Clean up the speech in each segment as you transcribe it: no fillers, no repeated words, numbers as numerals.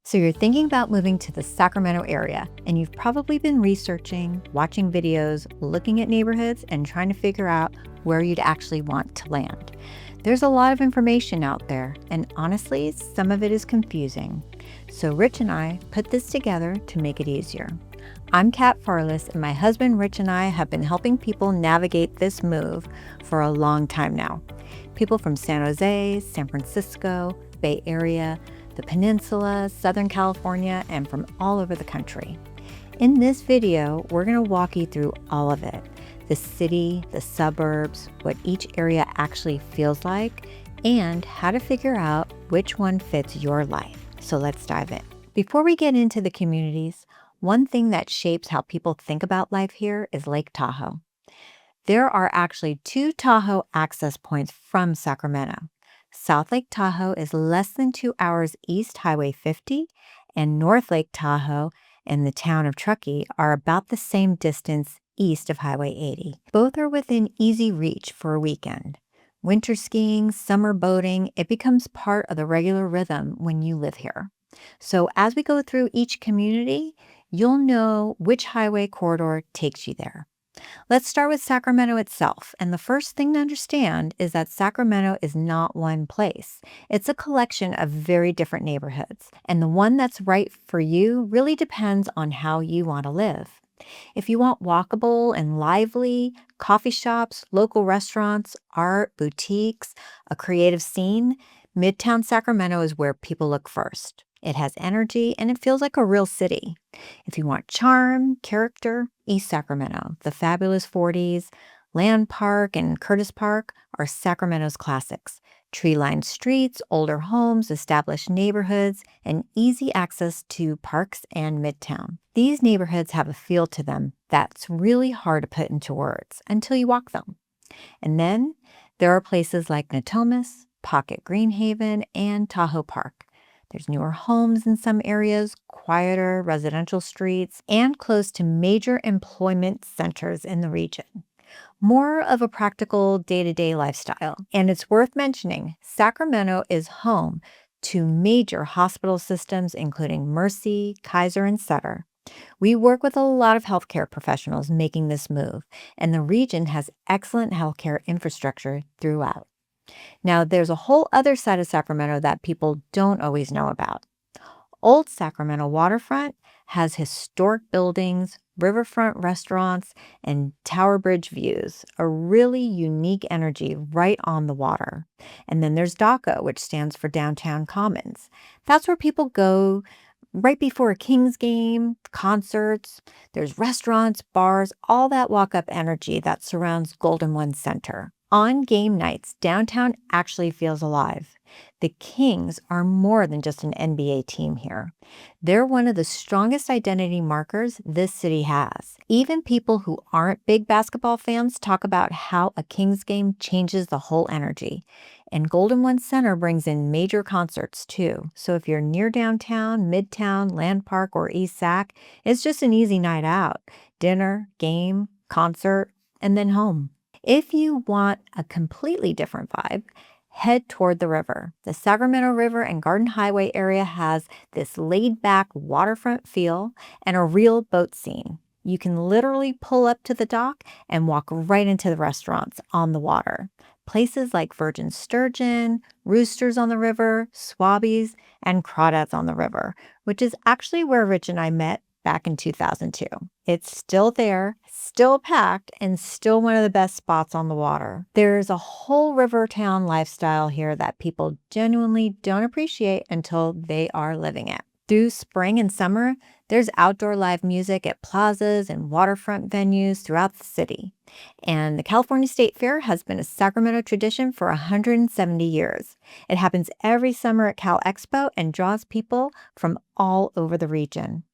So you're thinking about moving to the Sacramento area, and you've probably been researching, watching videos, looking at neighborhoods, and trying to figure out where you'd actually want to land. There's a lot of information out there, and honestly, some of it is confusing. So Rich and I put this together to make it easier. I'm Kat Farless, and my husband Rich and I have been helping people navigate this move for a long time now. People from San Jose, San Francisco, Bay Area, the Peninsula, Southern California, and from all over the country. In this video, we're going to walk you through all of it. The city, the suburbs, what each area actually feels like, and how to figure out which one fits your life. So let's dive in. Before we get into the communities, one thing that shapes how people think about life here is Lake Tahoe. There are actually two Tahoe access points from Sacramento. South Lake Tahoe is less than 2 hours east Highway 50, and North Lake Tahoe and the town of Truckee are about the same distance east of Highway 80. Both are within easy reach for a weekend. Winter skiing, summer boating, it becomes part of the regular rhythm when you live here. So as we go through each community, you'll know which highway corridor takes you there. Let's start with Sacramento itself, and the first thing to understand is that Sacramento is not one place. It's a collection of very different neighborhoods, and the one that's right for you really depends on how you want to live. If you want walkable and lively, coffee shops, local restaurants, art, boutiques, a creative scene, Midtown Sacramento is where people look first. It has energy and it feels like a real city. If you want charm, character, East Sacramento, the fabulous 40s, Land Park and Curtis Park are Sacramento's classics. Tree-lined streets, older homes, established neighborhoods, and easy access to parks and Midtown. These neighborhoods have a feel to them that's really hard to put into words until you walk them. And then there are places like Newcastle, Pocket Greenhaven, and Tahoe Park. There's newer homes in some areas, quieter residential streets, and close to major employment centers in the region. More of a practical day-to-day lifestyle. And it's worth mentioning, Sacramento is home to major hospital systems, including Mercy, Kaiser, and Sutter. We work with a lot of healthcare professionals making this move, and the region has excellent healthcare infrastructure throughout. Now, there's a whole other side of Sacramento that people don't always know about. Old Sacramento Waterfront has historic buildings, riverfront restaurants, and Tower Bridge views, a really unique energy right on the water. And then there's DOCO, which stands for Downtown Commons. That's where people go right before a Kings game, concerts. There's restaurants, bars, all that walk-up energy that surrounds Golden One Center. On game nights, downtown actually feels alive. The Kings are more than just an NBA team here. They're one of the strongest identity markers this city has. Even people who aren't big basketball fans talk about how a Kings game changes the whole energy. And Golden One Center brings in major concerts too. So if you're near downtown, Midtown, Land Park, or East Sac, it's just an easy night out. Dinner, game, concert, and then home. If you want a completely different vibe, head toward the river. The Sacramento River and Garden Highway area has this laid-back waterfront feel and a real boat scene. You can literally pull up to the dock and walk right into the restaurants on the water. Places like Virgin Sturgeon, Roosters on the River, Swabbies, and Crawdads on the River, which is actually where Rich and I met back in 2002. It's still there, still packed, and still one of the best spots on the water. There's a whole river town lifestyle here that people genuinely don't appreciate until they are living it. Through spring and summer, there's outdoor live music at plazas and waterfront venues throughout the city. And the California State Fair has been a Sacramento tradition for 170 years. It happens every summer at Cal Expo and draws people from all over the region.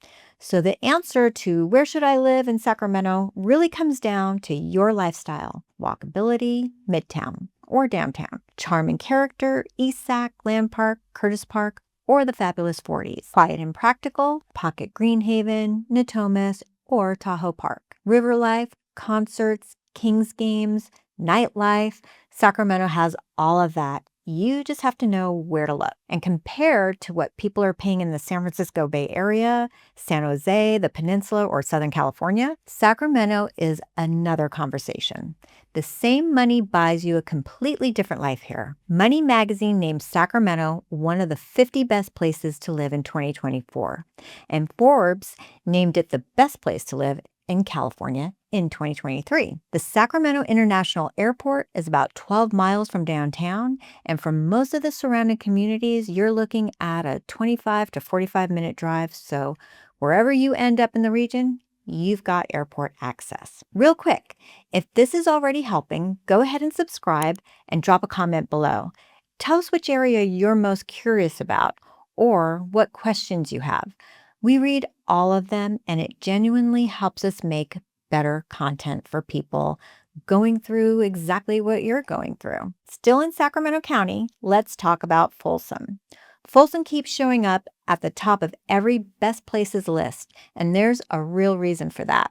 So the answer to where should I live in Sacramento really comes down to your lifestyle, walkability, Midtown, or downtown, charm and character, East Sac, Land Park, Curtis Park, or the fabulous 40s, quiet and practical, Pocket Greenhaven, Natomas, or Tahoe Park, river life, concerts, Kings games, nightlife. Sacramento has all of that You just have to know where to look. And compared to what people are paying in the San Francisco Bay Area, San Jose, the Peninsula, or Southern California, Sacramento is another conversation. The same money buys you a completely different life here. Money Magazine named Sacramento one of the 50 best places to live in 2024, and Forbes named it the best place to live in California in 2023. The Sacramento International Airport is about 12 miles from downtown, and for most of the surrounding communities, you're looking at a 25 to 45-minute drive, so wherever you end up in the region, you've got airport access. Real quick, if this is already helping, go ahead and subscribe and drop a comment below. Tell us which area you're most curious about or what questions you have. We read all of them, and it genuinely helps us make better content for people going through exactly what you're going through. Still in Sacramento County, let's talk about Folsom. Folsom keeps showing up at the top of every best places list, and there's a real reason for that.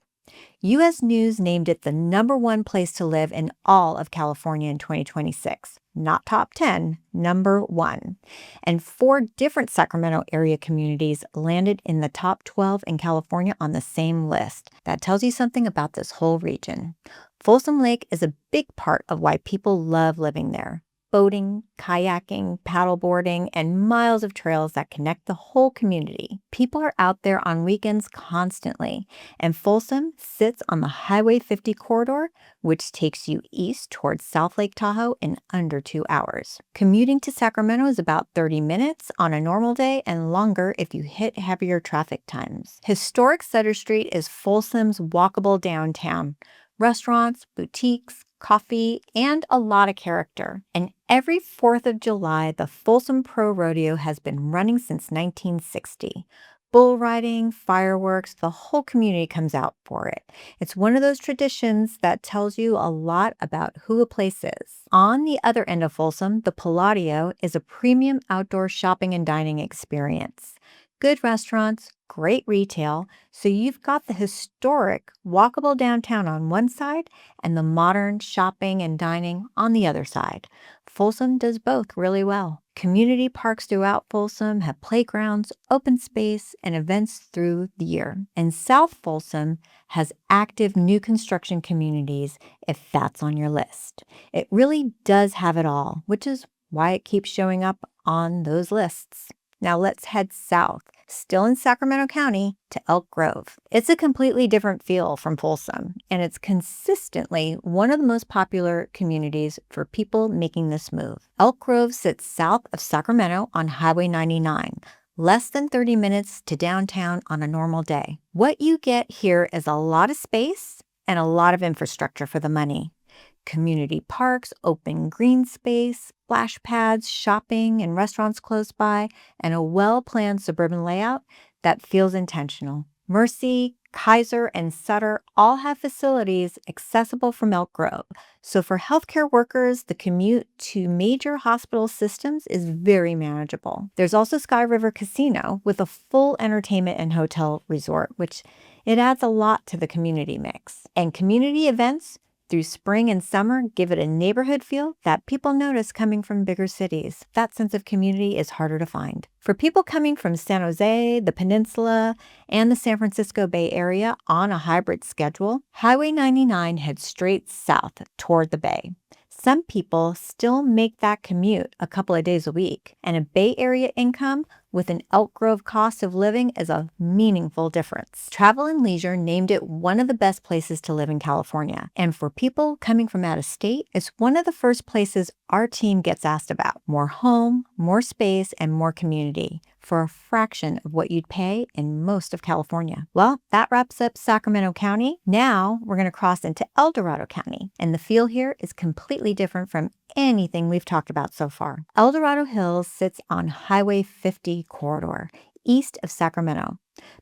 U.S. News named it the #1 place to live in all of California in 2026. Not top 10, #1. And 4 different Sacramento area communities landed in the top 12 in California on the same list. That tells you something about this whole region. Folsom Lake is a big part of why people love living there. Boating, kayaking, paddleboarding, and miles of trails that connect the whole community. People are out there on weekends constantly, and Folsom sits on the Highway 50 corridor, which takes you east towards South Lake Tahoe in under 2 hours. Commuting to Sacramento is about 30 minutes on a normal day and longer if you hit heavier traffic times. Historic Sutter Street is Folsom's walkable downtown. Restaurants, boutiques, coffee, and a lot of character. And every 4th of July, the Folsom Pro Rodeo has been running since 1960. Bull riding, fireworks, the whole community comes out for it. It's one of those traditions that tells you a lot about who a place is. On the other end of Folsom, the Palladio is a premium outdoor shopping and dining experience. Good restaurants, great retail, so you've got the historic, walkable downtown on one side and the modern shopping and dining on the other side. Folsom does both really well. Community parks throughout Folsom have playgrounds, open space, and events through the year. And South Folsom has active new construction communities if that's on your list. It really does have it all, which is why it keeps showing up on those lists. Now let's head south, still in Sacramento County, to Elk Grove. It's a completely different feel from Folsom, and it's consistently one of the most popular communities for people making this move. Elk Grove sits south of Sacramento on Highway 99, less than 30 minutes to downtown on a normal day. What you get here is a lot of space and a lot of infrastructure for the money. Community parks, open green space, splash pads, shopping and restaurants close by, and a well-planned suburban layout that feels intentional. Mercy, Kaiser, and Sutter all have facilities accessible from Elk Grove. So for healthcare workers, the commute to major hospital systems is very manageable. There's also Sky River Casino with a full entertainment and hotel resort, which it adds a lot to the community mix. And community events through spring and summer give it a neighborhood feel that people notice coming from bigger cities. That sense of community is harder to find. For people coming from San Jose, the Peninsula, and the San Francisco Bay Area on a hybrid schedule, Highway 99 heads straight south toward the Bay. Some people still make that commute a couple of days a week, and a Bay Area income with an Elk Grove cost of living is a meaningful difference. Travel and Leisure named it one of the best places to live in California. And for people coming from out of state, it's one of the first places our team gets asked about. More home, more space, and more community for a fraction of what you'd pay in most of California. Well, that wraps up Sacramento County. Now we're going to cross into El Dorado County, and the feel here is completely different from anything we've talked about so far. El Dorado Hills sits on Highway 50 corridor, east of Sacramento.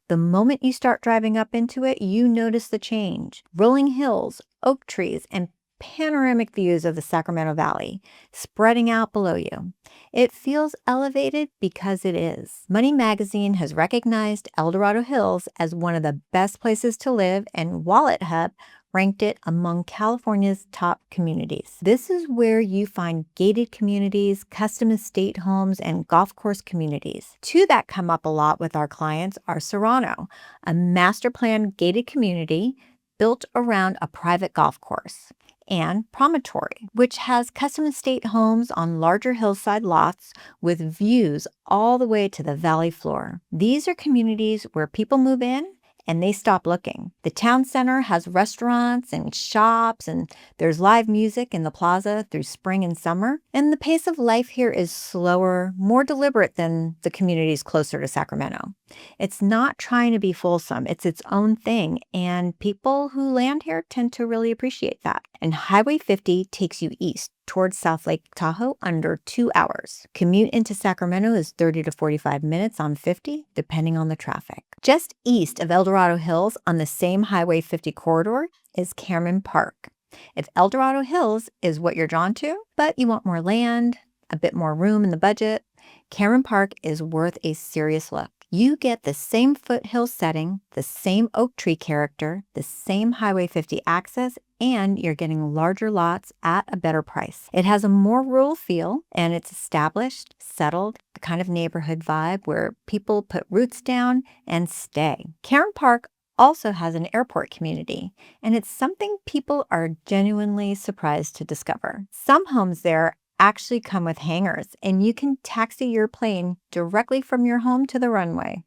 The moment you start driving up into it, you notice the change. Rolling hills, oak trees, and panoramic views of the Sacramento Valley spreading out below you. It feels elevated because it is. Money Magazine has recognized El Dorado Hills as one of the best places to live, and Wallet Hub ranked it among California's top communities. This is where you find gated communities, custom estate homes, and golf course communities. Two that come up a lot with our clients are Serrano, a master plan gated community built around a private golf course, and Promontory, which has custom estate homes on larger hillside lots with views all the way to the valley floor. These are communities where people move in and they stop looking. The town center has restaurants and shops, and there's live music in the plaza through spring and summer. And the pace of life here is slower, more deliberate than the communities closer to Sacramento. It's not trying to be Folsom. It's its own thing, and people who land here tend to really appreciate that. And Highway 50 takes you east towards South Lake Tahoe under 2 hours. Commute into Sacramento is 30 to 45 minutes on 50, depending on the traffic. Just east of Dorado Hills on the same Highway 50 corridor is Cameron Park. If Dorado Hills is what you're drawn to, but you want more land, a bit more room in the budget, Cameron Park is worth a serious look. You get the same foothill setting, the same oak tree character, the same Highway 50 access, and you're getting larger lots at a better price. It has a more rural feel, and it's established, settled, the kind of neighborhood vibe where people put roots down and stay. Cameron Park also has an airport community, and it's something people are genuinely surprised to discover. Some homes there actually come with hangars, and you can taxi your plane directly from your home to the runway.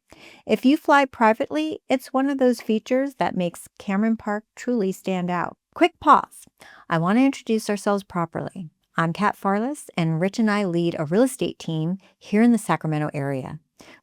If you fly privately, it's one of those features that makes Cameron Park truly stand out. Quick pause. I want to introduce ourselves properly. I'm Kat Farless, and Rich and I lead a real estate team here in the Sacramento area.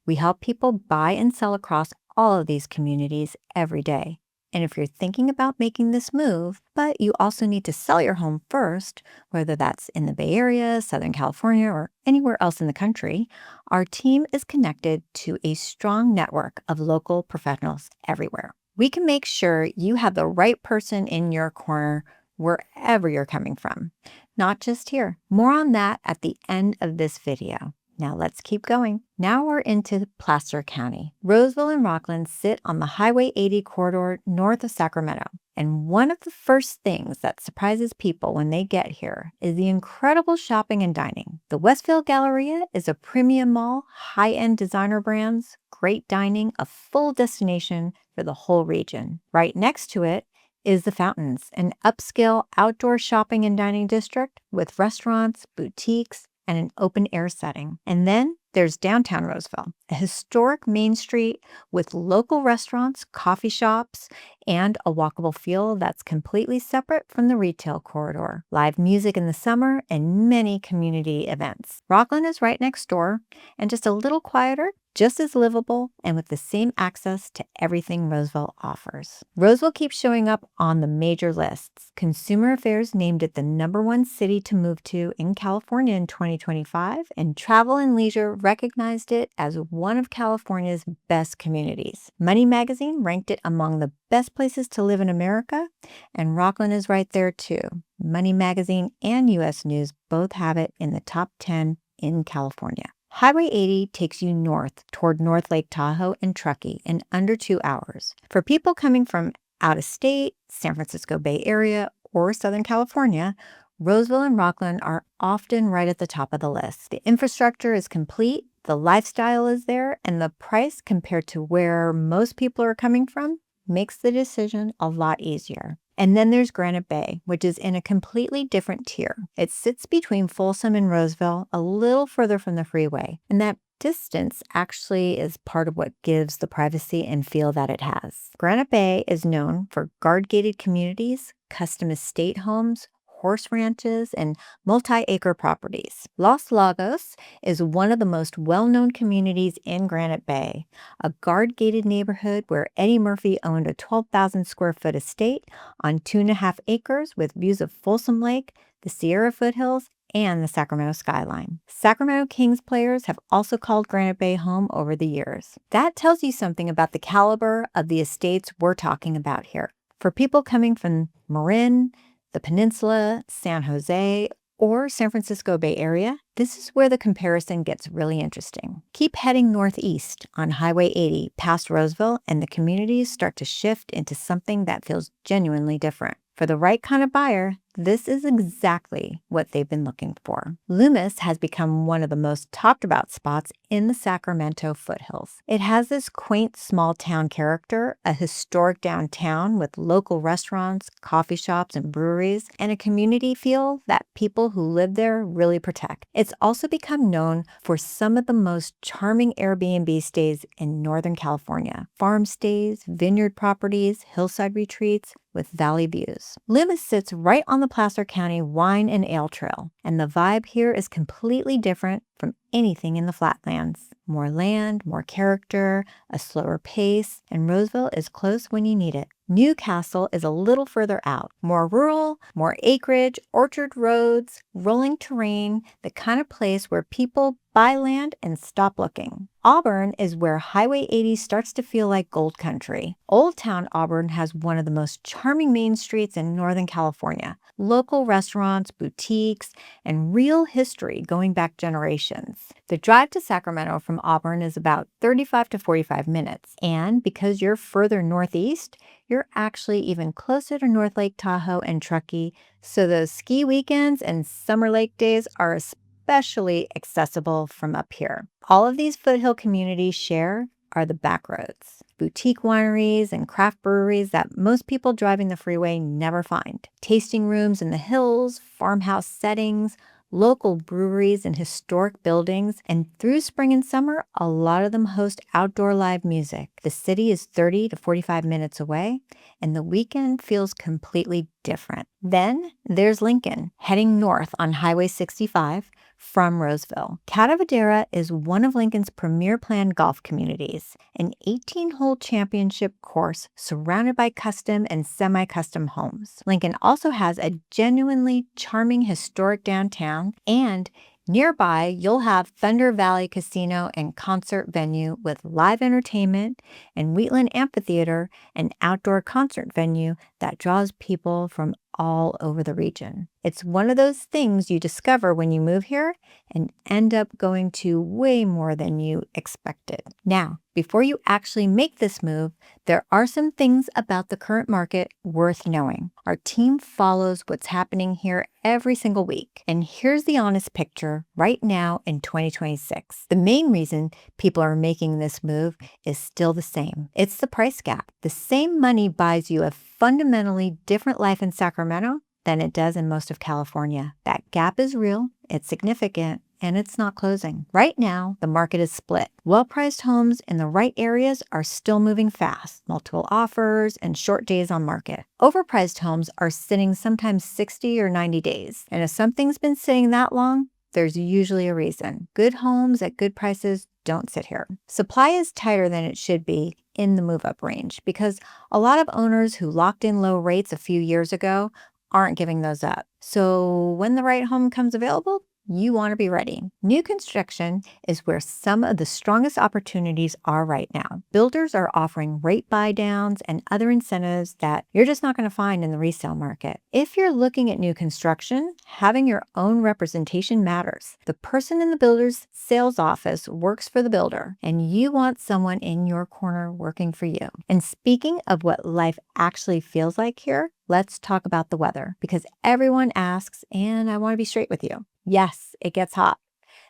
We help people buy and sell across all of these communities every day. And if you're thinking about making this move, but you also need to sell your home first, whether that's in the Bay Area, Southern California, or anywhere else in the country, our team is connected to a strong network of local professionals everywhere. We can make sure you have the right person in your corner wherever you're coming from, not just here. More on that at the end of this video. Now let's keep going. Now we're into Placer County. Roseville and Rocklin sit on the Highway 80 corridor north of Sacramento. And one of the first things that surprises people when they get here is the incredible shopping and dining. The Westfield Galleria is a premium mall, high-end designer brands, great dining, a full destination for the whole region. Right next to it is the Fountains, an upscale outdoor shopping and dining district with restaurants, boutiques, and an open-air setting. And then there's downtown Roseville, a historic main street with local restaurants, coffee shops, and a walkable feel that's completely separate from the retail corridor. Live music in the summer and many community events. Rocklin is right next door and just a little quieter, just as livable, and with the same access to everything Roseville offers. Roseville keeps showing up on the major lists. Consumer Affairs named it the #1 city to move to in California in 2025, and Travel and Leisure recognized it as one of California's best communities. Money Magazine ranked it among the best places to live in America, and Rocklin is right there too. Money Magazine and U.S. News both have it in the top 10 in California. Highway 80 takes you north toward North Lake Tahoe and Truckee in under 2 hours. For people coming from out of state, San Francisco Bay Area, or Southern California, Roseville and Rocklin are often right at the top of the list. The infrastructure is complete, the lifestyle is there, and the price compared to where most people are coming from makes the decision a lot easier. And then there's Granite Bay, which is in a completely different tier. It sits between Folsom and Roseville, a little further from the freeway. And that distance actually is part of what gives the privacy and feel that it has. Granite Bay is known for guard-gated communities, custom estate homes, horse ranches, and multi-acre properties. Los Lagos is one of the most well-known communities in Granite Bay, a guard-gated neighborhood where Eddie Murphy owned a 12,000 square foot estate on 2.5 acres with views of Folsom Lake, the Sierra Foothills, and the Sacramento skyline. Sacramento Kings players have also called Granite Bay home over the years. That tells you something about the caliber of the estates we're talking about here. For people coming from Marin, the Peninsula, San Jose, or San Francisco Bay Area, this is where the comparison gets really interesting. Keep heading northeast on Highway 80 past Roseville, and the communities start to shift into something that feels genuinely different. For the right kind of buyer, this is exactly what they've been looking for. Loomis has become one of the most talked about spots in the Sacramento foothills. It has this quaint small town character, a historic downtown with local restaurants, coffee shops, and breweries, and a community feel that people who live there really protect. It's also become known for some of the most charming Airbnb stays in Northern California. Farm stays, vineyard properties, hillside retreats with valley views. Loomis sits right on the Placer County wine and ale trail, and the vibe here is completely different from anything in the flatlands. More land, more character, a slower pace, and Roseville is close when you need it. Newcastle is a little further out, more rural, more acreage, orchard roads, rolling terrain, the kind of place where people buy land and stop looking. Auburn is where Highway 80 starts to feel like gold country. Old Town Auburn has one of the most charming main streets in Northern California. Local restaurants, boutiques, and real history going back generations. The drive to Sacramento from Auburn is about 35 to 45 minutes. And because you're further northeast, you're actually even closer to North Lake Tahoe and Truckee, so those ski weekends and summer lake days are especially accessible from up here. All of these foothill communities share are the back roads, boutique wineries and craft breweries that most people driving the freeway never find, tasting rooms in the hills, farmhouse settings, local breweries and historic buildings, and through spring and summer, a lot of them host outdoor live music. The city is 30 to 45 minutes away, and the weekend feels completely different. Then there's Lincoln, heading north on Highway 65 from Roseville. Catavadera is one of Lincoln's premier planned golf communities, an 18-hole championship course surrounded by custom and semi-custom homes. Lincoln also has a genuinely charming historic downtown, and nearby, you'll have Thunder Valley Casino and concert venue with live entertainment, and Wheatland Amphitheater, an outdoor concert venue that draws people from all over the region. It's one of those things you discover when you move here and end up going to way more than you expected. Now, before you actually make this move, there are some things about the current market worth knowing. Our team follows what's happening here every single week. And here's the honest picture right now in 2026. The main reason people are making this move is still the same. It's the price gap. The same money buys you a fundamentally different life in Sacramento than it does in most of California. That gap is real, it's significant, and it's not closing. Right now, the market is split. Well-priced homes in the right areas are still moving fast, multiple offers and short days on market. Overpriced homes are sitting sometimes 60 or 90 days. And if something's been sitting that long, there's usually a reason. Good homes at good prices don't sit here. Supply is tighter than it should be in the move-up range because a lot of owners who locked in low rates a few years ago aren't giving those up. So when the right home comes available, you want to be ready. New construction is where some of the strongest opportunities are right now. Builders are offering rate buy downs and other incentives that you're just not going to find in the resale market. If you're looking at new construction, having your own representation matters. The person in the builder's sales office works for the builder, and you want someone in your corner working for you. And speaking of what life actually feels like here, let's talk about the weather, because everyone asks, and I want to be straight with you. Yes, it gets hot.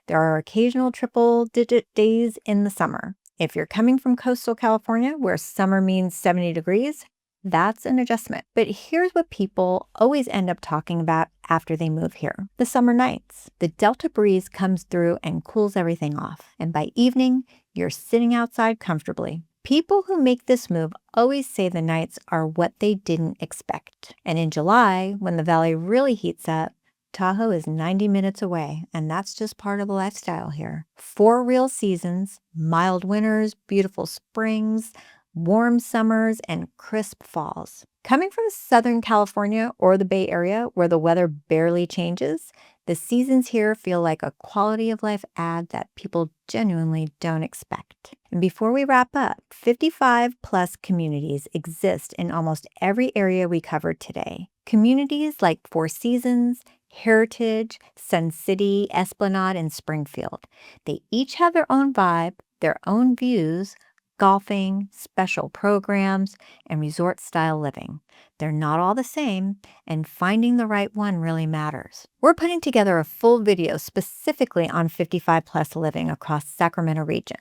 There are occasional triple-digit days in the summer. If you're coming from coastal California, where summer means 70 degrees, that's an adjustment. But here's what people always end up talking about after they move here: the summer nights. The Delta breeze comes through and cools everything off. And by evening, you're sitting outside comfortably. People who make this move always say the nights are what they didn't expect. And in July, when the valley really heats up, Tahoe is 90 minutes away, and that's just part of the lifestyle here. 4 real seasons, mild winters, beautiful springs, warm summers, and crisp falls. Coming from Southern California or the Bay Area, where the weather barely changes, the seasons here feel like a quality of life add that people genuinely don't expect. And before we wrap up, 55 plus communities exist in almost every area we covered today. Communities like Four Seasons, Heritage, Sun City, Esplanade, and Springfield. They each have their own vibe, their own views, golfing, special programs, and resort-style living. They're not all the same, and finding the right one really matters. We're putting together a full video specifically on 55-plus living across Sacramento region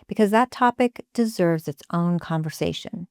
because that topic deserves its own conversation.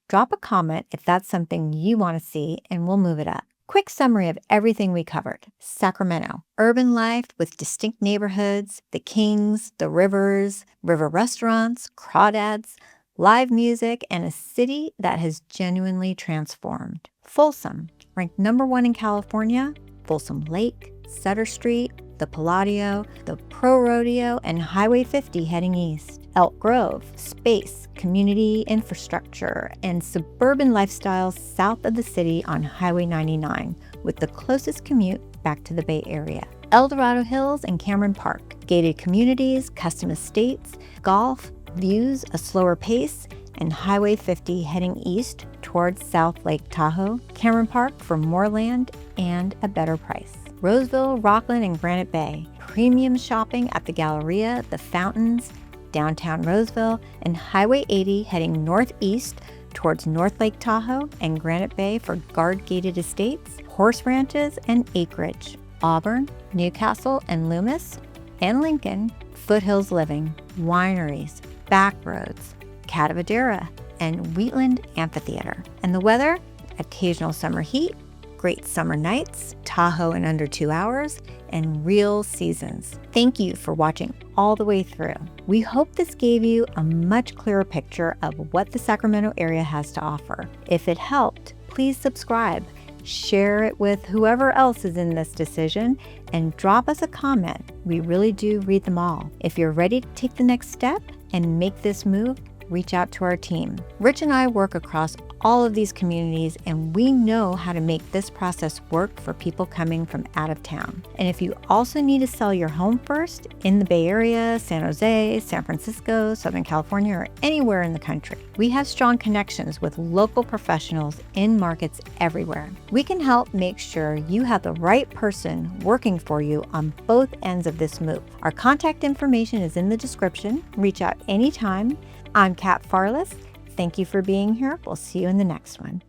Drop a comment if that's something you want to see, and we'll move it up. Quick summary of everything we covered. Sacramento. Urban life with distinct neighborhoods, the Kings, the Rivers, river restaurants, crawdads, live music, and a city that has genuinely transformed. Folsom. Ranked #1 in California. Folsom Lake, Sutter Street, the Palladio, the Pro Rodeo, and Highway 50 heading east. Elk Grove, space, community infrastructure, and suburban lifestyles south of the city on Highway 99, with the closest commute back to the Bay Area. Dorado Hills and Cameron Park, gated communities, custom estates, golf, views, a slower pace, and Highway 50 heading east towards South Lake Tahoe. Cameron Park for more land and a better price. Roseville, Rocklin, and Granite Bay, premium shopping at the Galleria, the Fountains, downtown Roseville, and Highway 80 heading northeast towards North Lake Tahoe and Granite Bay for guard-gated estates, horse ranches, and acreage. Auburn, Newcastle, and Loomis, and Lincoln, foothills living, wineries, back roads, Catavadera, and Wheatland Amphitheater. And the weather, occasional summer heat, great summer nights, Tahoe in under 2 hours, and real seasons. Thank you for watching all the way through. We hope this gave you a much clearer picture of what the Sacramento area has to offer. If it helped, please subscribe, share it with whoever else is in this decision, and drop us a comment. We really do read them all. If you're ready to take the next step and make this move, reach out to our team. Rich and I work across all of these communities, and we know how to make this process work for people coming from out of town. And if you also need to sell your home first in the Bay Area, San Jose, San Francisco, Southern California, or anywhere in the country, we have strong connections with local professionals in markets everywhere. We can help make sure you have the right person working for you on both ends of this move. Our contact information is in the description. Reach out anytime. I'm Kat Farless. Thank you for being here. We'll see you in the next one.